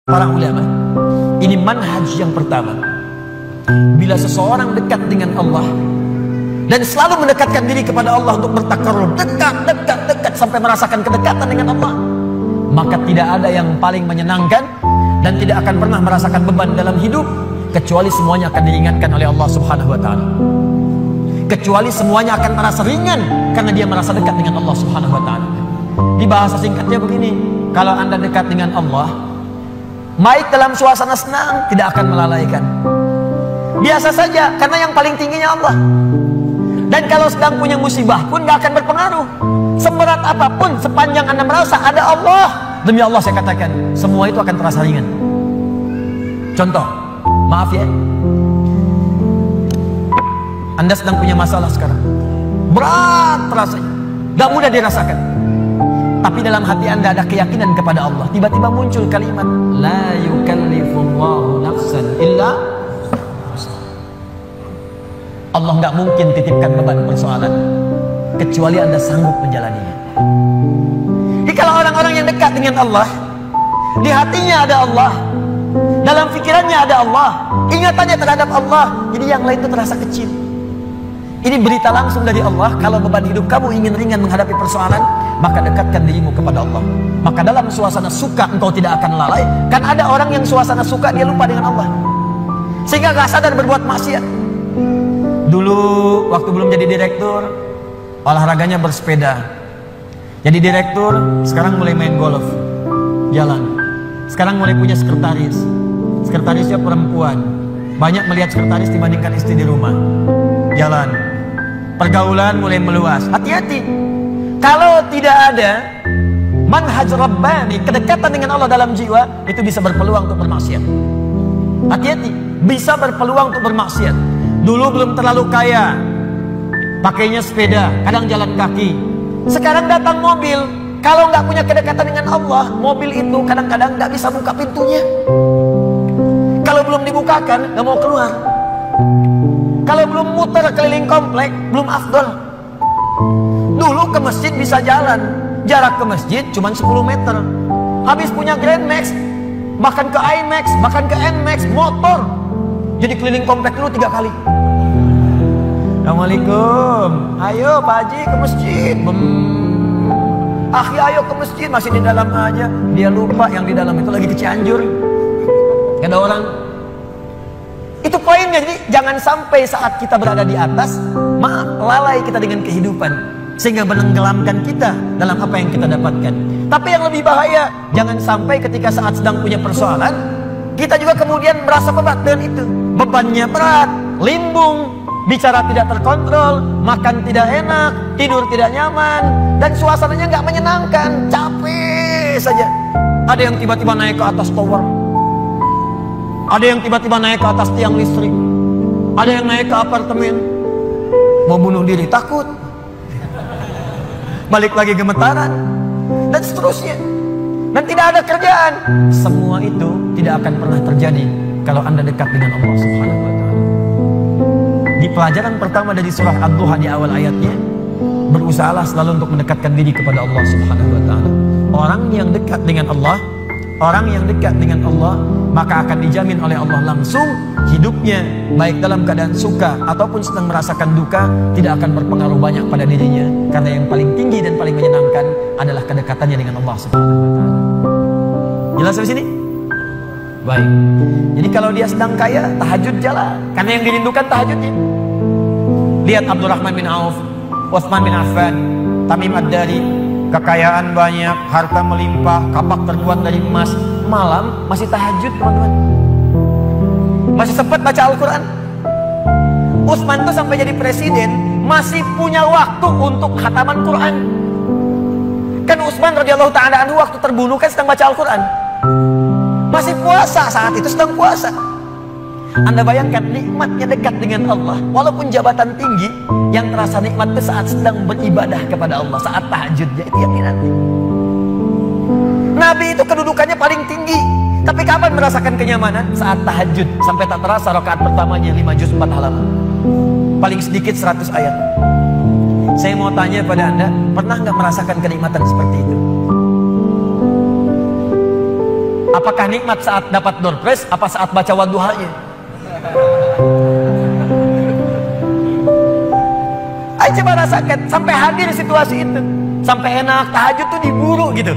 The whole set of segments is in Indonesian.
para ulama, ini manhaj yang pertama. Bila seseorang dekat dengan Allah dan selalu mendekatkan diri kepada Allah untuk bertakarrub, dekat sampai merasakan kedekatan dengan Allah, maka tidak ada yang paling menyenangkan dan tidak akan pernah merasakan beban dalam hidup kecuali semuanya akan diringankan oleh Allah Subhanahu wa taala. Kecuali semuanya akan merasa ringan karena dia merasa dekat dengan Allah Subhanahu wa taala. Di bahasa singkatnya begini, kalau Anda dekat dengan Allah, baik dalam suasana senang tidak akan melalaikan. Biasa saja karena yang paling tingginya Allah. Dan kalau sedang punya musibah pun gak akan berpengaruh. Seberat apapun sepanjang Anda merasa ada Allah, demi Allah saya katakan semua itu akan terasa ringan. Contoh, maaf ya, Anda sedang punya masalah sekarang, berat rasanya, gak mudah dirasakan. Tapi dalam hati Anda ada keyakinan kepada Allah. Tiba-tiba muncul kalimat la yukallifullahu nafsan illa. Allah nggak mungkin titipkan beban persoalan kecuali Anda sanggup menjalaninya. Jadi kalau orang-orang yang dekat dengan Allah, di hatinya ada Allah, dalam pikirannya ada Allah, ingatannya terhadap Allah, jadi yang lain itu terasa kecil. Ini berita langsung dari Allah. Kalau beban hidup kamu ingin ringan menghadapi persoalan, maka dekatkan dirimu kepada Allah. Maka dalam suasana suka engkau tidak akan lalai. Kan ada orang yang suasana suka dia lupa dengan Allah, sehingga gak sadar berbuat maksiat. Dulu waktu belum jadi direktur, olahraganya bersepeda. Jadi direktur, sekarang mulai main golf, jalan. Sekarang mulai punya sekretaris. Sekretarisnya perempuan. Banyak melihat sekretaris dibandingkan istri di rumah. Jalan. Pergaulan mulai meluas. Hati-hati. Kalau tidak ada manhaj rabbani, kedekatan dengan Allah dalam jiwa, itu bisa berpeluang untuk bermaksiat. Hati-hati, bisa berpeluang untuk bermaksiat. Dulu belum terlalu kaya, pakainya sepeda, kadang jalan kaki. Sekarang datang mobil. Kalau nggak punya kedekatan dengan Allah, mobil itu kadang-kadang nggak bisa buka pintunya. Kalau belum dibukakan, nggak mau keluar. Kalau belum muter keliling komplek, belum afdol. Dulu ke masjid bisa jalan, jarak ke masjid cuma 10 meter. Habis punya Grand Max, bahkan ke IMAX, bahkan ke NMAX, motor. Jadi keliling komplek dulu 3 kali. Assalamualaikum, ayo Pak Haji ke masjid. Akhi ayo ke masjid, masih di dalam aja. Dia lupa yang di dalam itu lagi ke Cianjur. Ada orang. Itu poinnya. Jadi jangan sampai saat kita berada di atas, lalai kita dengan kehidupan, sehingga menenggelamkan kita dalam apa yang kita dapatkan. Tapi yang lebih bahaya, jangan sampai ketika saat sedang punya persoalan, kita juga kemudian merasa berat dengan itu. Bebannya berat, limbung, bicara tidak terkontrol, makan tidak enak, tidur tidak nyaman, dan suasananya nggak menyenangkan, capek saja. Ada yang tiba-tiba naik ke atas tower, ada yang tiba-tiba naik ke atas tiang listrik, ada yang naik ke apartemen, mau bunuh diri, takut, balik lagi gemetaran, dan seterusnya. Dan tidak ada kerjaan. Semua itu tidak akan pernah terjadi kalau Anda dekat dengan Allah Subhanahu wa taala. Di pelajaran pertama dari surah Ad-Duha di awal ayatnya, berusahalah selalu untuk mendekatkan diri kepada Allah Subhanahu wa taala. Orang yang dekat dengan Allah, orang yang dekat dengan Allah, maka akan dijamin oleh Allah langsung hidupnya, baik dalam keadaan suka ataupun sedang merasakan duka, tidak akan berpengaruh banyak pada dirinya, karena yang paling tinggi dan paling menyenangkan adalah kedekatannya dengan Allah Subhanahu wa taala. Jelas sampai sini? Baik. Jadi kalau dia sedang kaya, tahajud jalan, karena yang dirindukan tahajudnya. Lihat Abdurrahman bin Auf, Utsman bin Affan, Tamim Ad-Dari, kekayaan banyak, harta melimpah, kapak terbuat dari emas, malam masih tahajud, teman-teman. Masih sempat baca Al-Quran. Utsman tuh sampai jadi presiden masih punya waktu untuk khataman Quran. Kan Utsman radhiyallahu ta'ala anhu waktu terbunuh kan sedang baca Al-Quran. Masih puasa, saat itu sedang puasa. Anda bayangkan nikmatnya dekat dengan Allah. Walaupun jabatan tinggi, yang terasa nikmat itu saat sedang beribadah kepada Allah, saat tahajudnya, itu yang dinanti. Nabi itu kedudukannya paling tinggi, tapi kapan merasakan kenyamanan? Saat tahajud, sampai tak terasa rakaat pertamanya 5 juz 4 halaman, paling sedikit 100 ayat. Saya mau tanya pada Anda, pernah nggak merasakan kenikmatan seperti itu? Apakah nikmat saat dapat door prize, apa saat baca wadduhanya? Ayo coba rasakan, sampai hadir situasi itu, sampai enak tahajud tuh diburu gitu.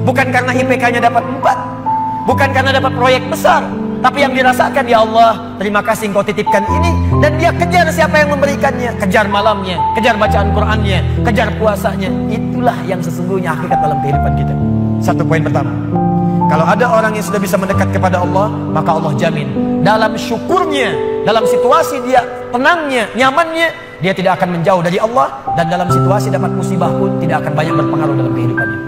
Bukan karena IPK-nya dapat 4, bukan karena dapat proyek besar, tapi yang dirasakan, ya Allah, terima kasih Engkau titipkan ini. Dan dia kejar siapa yang memberikannya, kejar malamnya, kejar bacaan Qur'annya, kejar puasanya. Itulah yang sesungguhnya hakikat dalam kehidupan kita. Satu poin pertama, kalau ada orang yang sudah bisa mendekat kepada Allah, maka Allah jamin dalam syukurnya, dalam situasi dia tenangnya, nyamannya, dia tidak akan menjauh dari Allah. Dan dalam situasi dapat musibah pun tidak akan banyak berpengaruh dalam kehidupannya.